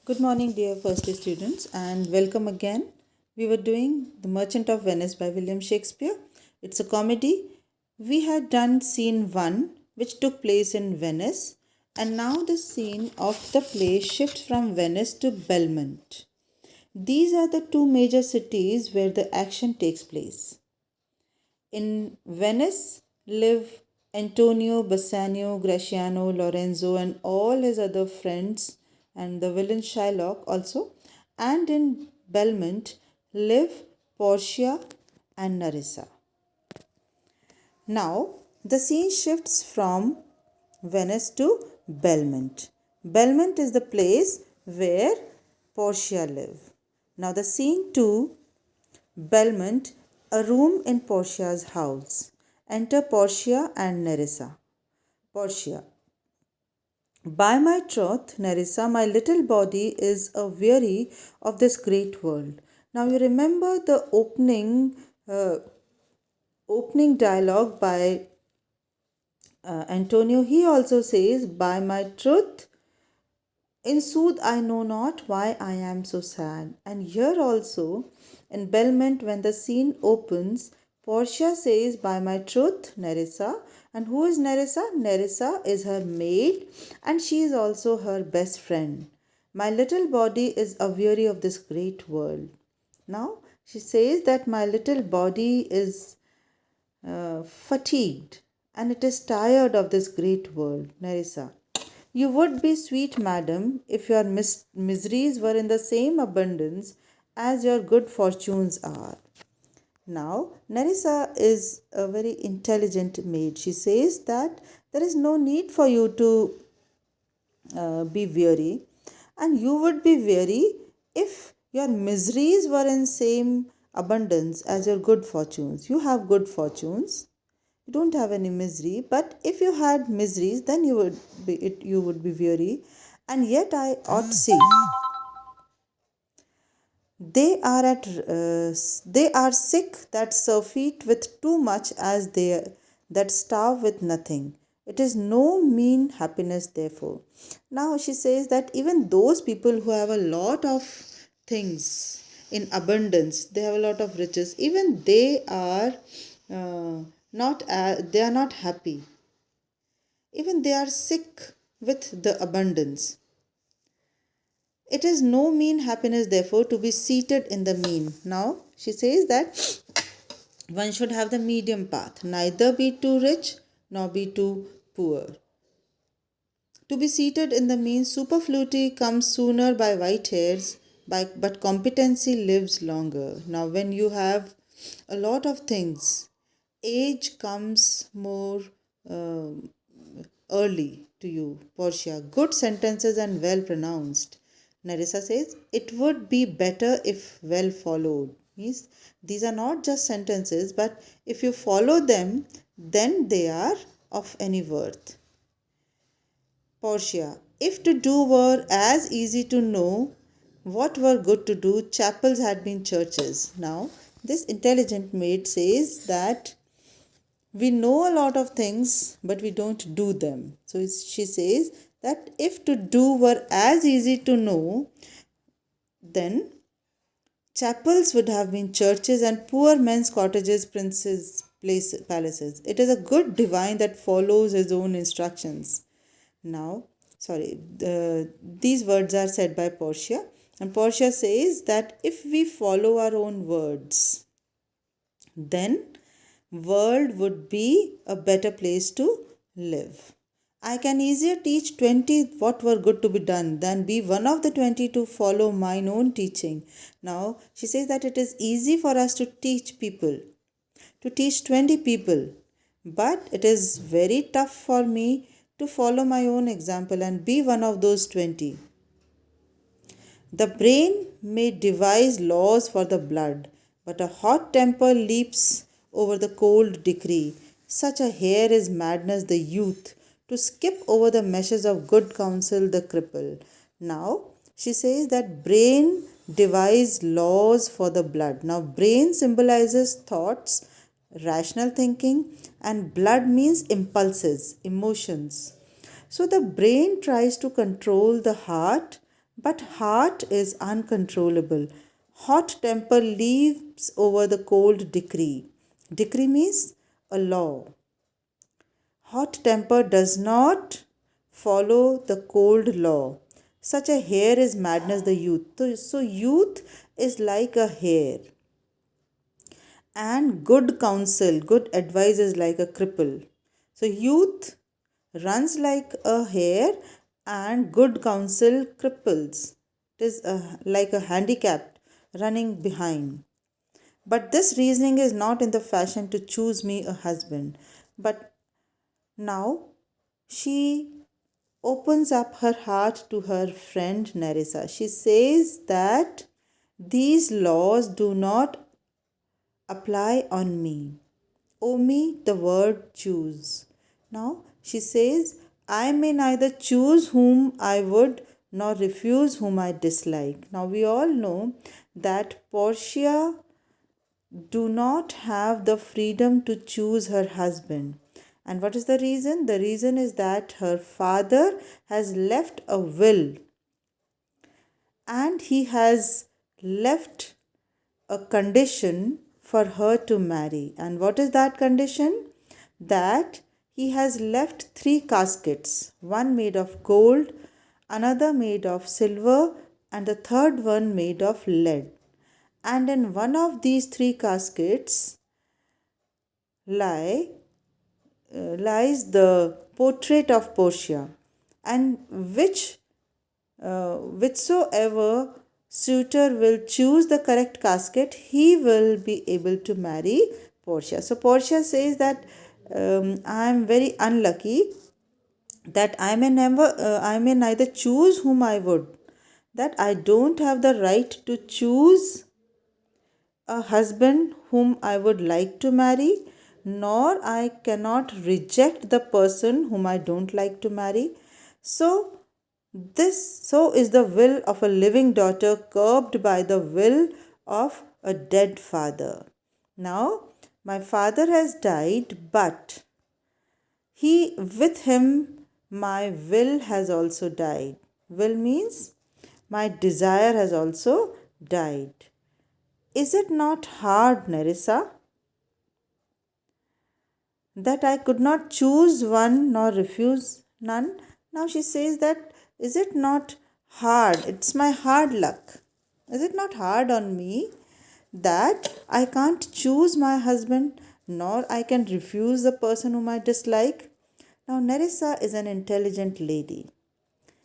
Good morning, dear first year students, and welcome again. We were doing The Merchant of Venice by William Shakespeare. It's a comedy. We had done scene 1, which took place in Venice, and now the scene of the play shifts from Venice to Belmont. These are the two major cities where the action takes place. In Venice live Antonio, Bassanio, Graciano, Lorenzo, and all his other friends, and the villain Shylock also. And in Belmont live Portia and Nerissa. Now, the scene shifts from Venice to Belmont. Belmont is the place where Portia live. Now, the scene 2, Belmont, a room in Portia's house. Enter Portia and Nerissa. Portia. By my troth, Nerissa, my little body is a weary of this great world. Now you remember the opening dialogue by Antonio. He also says, "By my truth, in sooth, I know not why I am so sad." And here also, in Belmont, when the scene opens, Portia says, "By my truth, Nerissa." And who is Nerissa? Nerissa is her maid, and she is also her best friend. My little body is aweary of this great world. Now, she says that my little body is fatigued and it is tired of this great world. Nerissa. You would be sweet, madam, if your miseries were in the same abundance as your good fortunes are. Now, Nerissa is a very intelligent maid. She says that there is no need for you to be weary, and you would be weary if your miseries were in same abundance as your good fortunes. You have good fortunes, you don't have any misery, but if you had miseries, then you would be weary. And yet I ought see they are sick that surfeit with too much as they that starve with nothing. It is no mean happiness therefore. Now she says that even those people who have a lot of things in abundance, they have a lot of riches, even they are they are not happy, even they are sick with the abundance. It is no mean happiness, therefore, to be seated in the mean. Now, she says that one should have the medium path, neither be too rich nor be too poor. To be seated in the mean, superfluity comes sooner by white hairs, but competency lives longer. Now, when you have a lot of things, age comes more early to you. Portia, good sentences and well pronounced. Nerissa says, it would be better if well followed. Means these are not just sentences, but if you follow them, then they are of any worth. Portia, if to do were as easy to know what were good to do, chapels had been churches. Now, this intelligent maid says that we know a lot of things, but we don't do them. So she says that if to do were as easy to know, then chapels would have been churches and poor men's cottages, palaces. It is a good divine that follows his own instructions. Now, these words are said by Portia, and Portia says that if we follow our own words, then world would be a better place to live. I can easier teach 20 what were good to be done than be one of the 20 to follow mine own teaching. Now, she says that it is easy for us to teach people, to teach 20 people, but it is very tough for me to follow my own example and be one of those 20. The brain may devise laws for the blood, but a hot temper leaps over the cold decree. Such a hare is madness the youth, to skip over the meshes of good counsel the cripple. Now, she says that brain devise laws for the blood. Now, brain symbolizes thoughts, rational thinking, and blood means impulses, emotions. So the brain tries to control the heart, But heart is uncontrollable. Hot temper leaps over the cold decree. Decree means a law. Hot temper does not follow the cold law. Such a hare is madness, the youth. So youth is like a hare. And good counsel, good advice is like a cripple. So youth runs like a hare and good counsel cripples. It is like a handicapped running behind. But this reasoning is not in the fashion to choose me a husband. But now she opens up her heart to her friend Nerissa. She says that these laws do not apply on me. Me, the word choose. Now she says, I may neither choose whom I would nor refuse whom I dislike. Now we all know that Portia do not have the freedom to choose her husband. And what is the reason? The reason is that her father has left a will and he has left a condition for her to marry. And what is that condition? That he has left three caskets, one made of gold, another made of silver, and the third one made of lead. And in one of these three caskets lie lies the portrait of Portia, and whichsoever suitor will choose the correct casket, he will be able to marry Portia. So Portia says that I am very unlucky that I may neither choose whom I would, that I don't have the right to choose a husband whom I would like to marry, nor I cannot reject the person whom I don't like to marry. So so is the will of a living daughter curbed by the will of a dead father. Now, my father has died, but he with him my will has also died. Will means my desire has also died. Is it not hard, Nerissa, that I could not choose one nor refuse none? Now she says that, is it not hard? It's my hard luck. Is it not hard on me that I can't choose my husband nor I can refuse the person whom I dislike? Now Nerissa is an intelligent lady.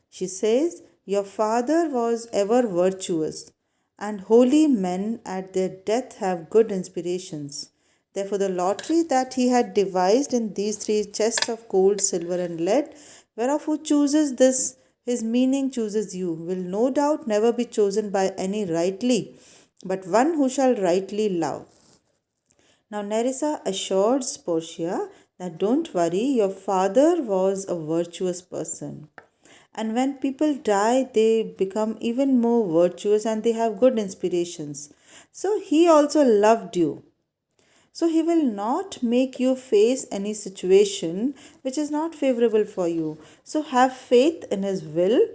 She says, your father was ever virtuous, and holy men at their death have good inspirations. Therefore, the lottery that he had devised in these three chests of gold, silver, and lead, whereof who chooses this, his meaning chooses you, will no doubt never be chosen by any rightly, but one who shall rightly love. Now, Nerissa assures Portia that don't worry, your father was a virtuous person. And when people die, they become even more virtuous and they have good inspirations. So, he also loved you. So, he will not make you face any situation which is not favorable for you. So, have faith in his will,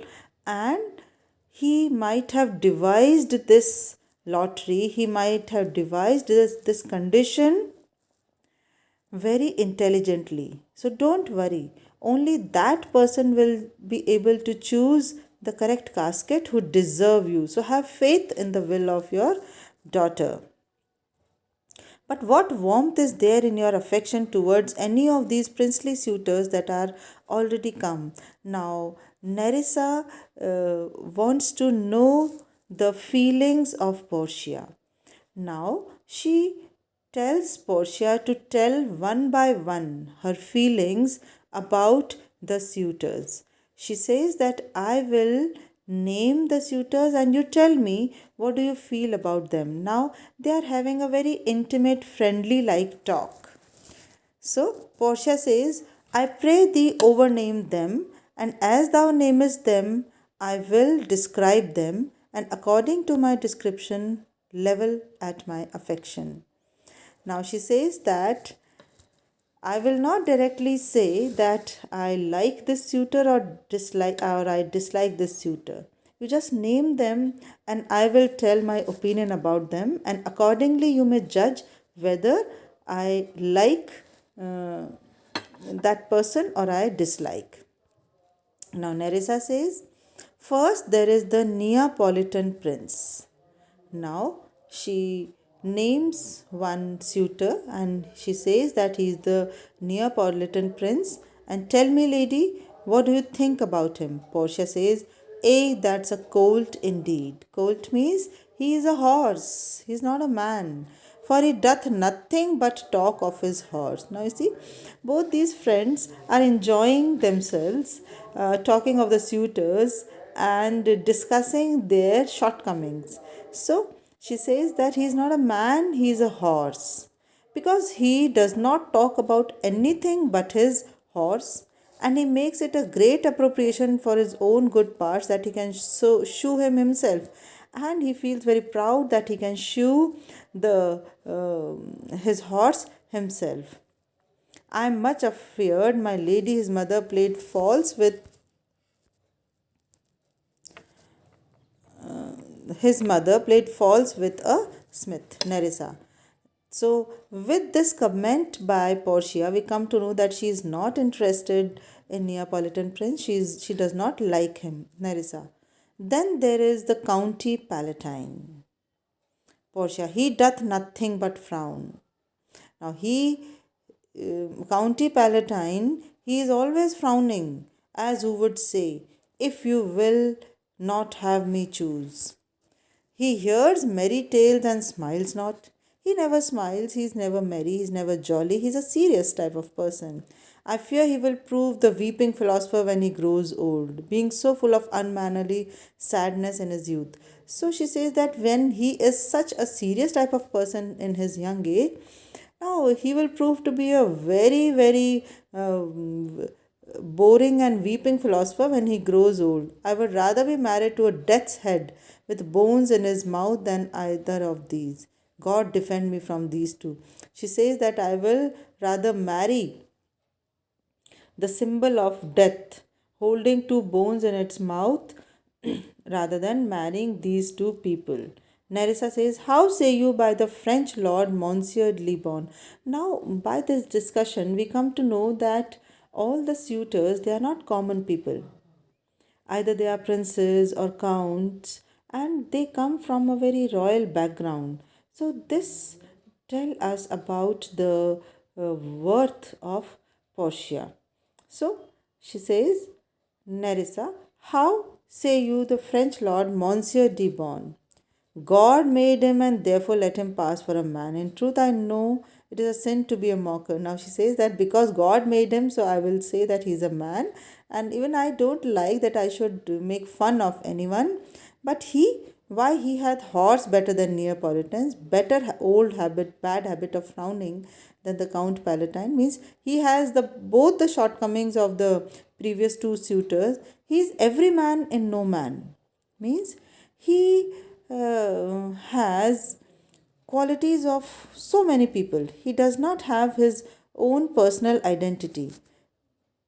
and he might have devised this lottery, he might have devised this condition very intelligently. So don't worry. Only that person will be able to choose the correct casket who deserve you. So have faith in the will of your daughter. But what warmth is there in your affection towards any of these princely suitors that are already come? Now, Nerissa wants to know the feelings of Portia. Now, she tells Portia to tell one by one her feelings about the suitors. She says that I will name the suitors and you tell me what do you feel about them. Now they are having a very intimate, friendly like talk. So Portia says, I pray thee overname them, and as thou namest them, I will describe them, and according to my description, level at my affection. Now she says that I will not directly say that I like this suitor or I dislike this suitor. You just name them, and I will tell my opinion about them, and accordingly, you may judge whether I like that person or I dislike. Now, Nerissa says, first there is the Neapolitan prince. Now she names one suitor and she says that he is the Neapolitan prince. And tell me, lady, what do you think about him? Portia says, that's a colt indeed. Colt means he is a horse, he is not a man. For he doth nothing but talk of his horse. Now you see, both these friends are enjoying themselves, talking of the suitors and discussing their shortcomings. So she says that he is not a man, he is a horse. Because he does not talk about anything but his horse, and he makes it a great appropriation for his own good parts that he can shoe him himself. And he feels very proud that he can shoe his horse himself. I am much afeard my lady his mother played false with his mother played false with a smith. Nerissa. So, with this comment by Portia, we come to know that she is not interested in Neapolitan prince. She does not like him, Nerissa. Then there is the County Palatine. Portia, he doth nothing but frown. Now, County Palatine, he is always frowning, as who would say, if you will not have me choose. He hears merry tales and smiles not. He never smiles, he is never merry, he is never jolly, he is a serious type of person. I fear he will prove the weeping philosopher when he grows old, being so full of unmannerly sadness in his youth. So she says that when he is such a serious type of person in his young age, now he will prove to be a very, very boring and weeping philosopher when he grows old. I would rather be married to a death's head with bones in his mouth than either of these. God defend me from these two. She says that I will rather marry the symbol of death, holding two bones in its mouth, rather than marrying these two people. Nerissa says, how say you by the French Lord Monsieur de Libon? Now, by this discussion, we come to know that all the suitors, they are not common people. Either they are princes or counts, and they come from a very royal background. So this tell us about the worth of Portia. So she says, Nerissa, how say you the French lord Monsieur de Bon? God made him and therefore let him pass for a man. In truth, I know it is a sin to be a mocker. Now she says that because God made him, so I will say that he's a man. And even I don't like that I should make fun of anyone. But why he hath horse better than Neapolitans, better old habit, bad habit of frowning than the Count Palatine, means he has the both the shortcomings of the previous two suitors. He is every man in no man, means he has qualities of so many people. He does not have his own personal identity.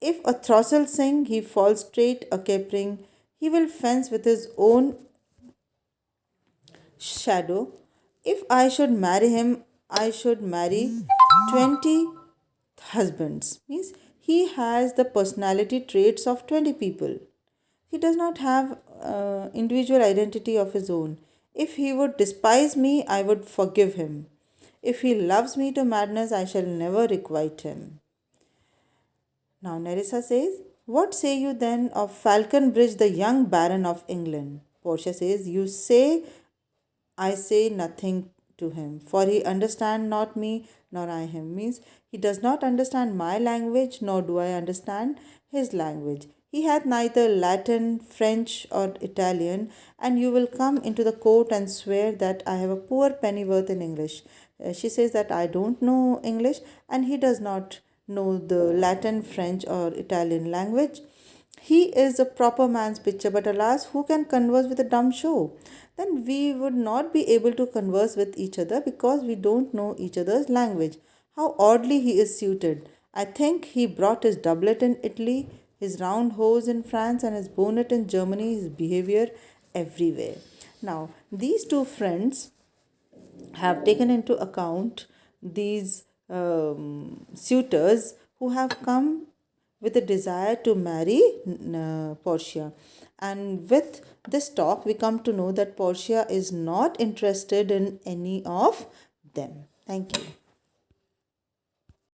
If a throstle sing, he falls straight a capering. He will fence with his own shadow. If I should marry him, I should marry 20 husbands. Means he has the personality traits of 20 people. He does not have individual identity of his own. If he would despise me, I would forgive him. If he loves me to madness, I shall never requite him. Now Nerissa says, what say you then of Falconbridge, the young Baron of England? Portia says, you say I say nothing to him, for he understand not me, nor I him. Means he does not understand my language, nor do I understand his language. He hath neither Latin, French, or Italian, and you will come into the court and swear that I have a poor pennyworth in English. She says that I don't know English, and he does not know the Latin, French, or Italian language. He is a proper man's picture, but alas, who can converse with a dumb show? Then we would not be able to converse with each other because we don't know each other's language. How oddly he is suited. I think he brought his doublet in Italy, his round hose in France, and his bonnet in Germany. His behavior everywhere. Now, these two friends have taken into account these suitors who have come with a desire to marry Portia. And with this talk, we come to know that Portia is not interested in any of them. Thank you.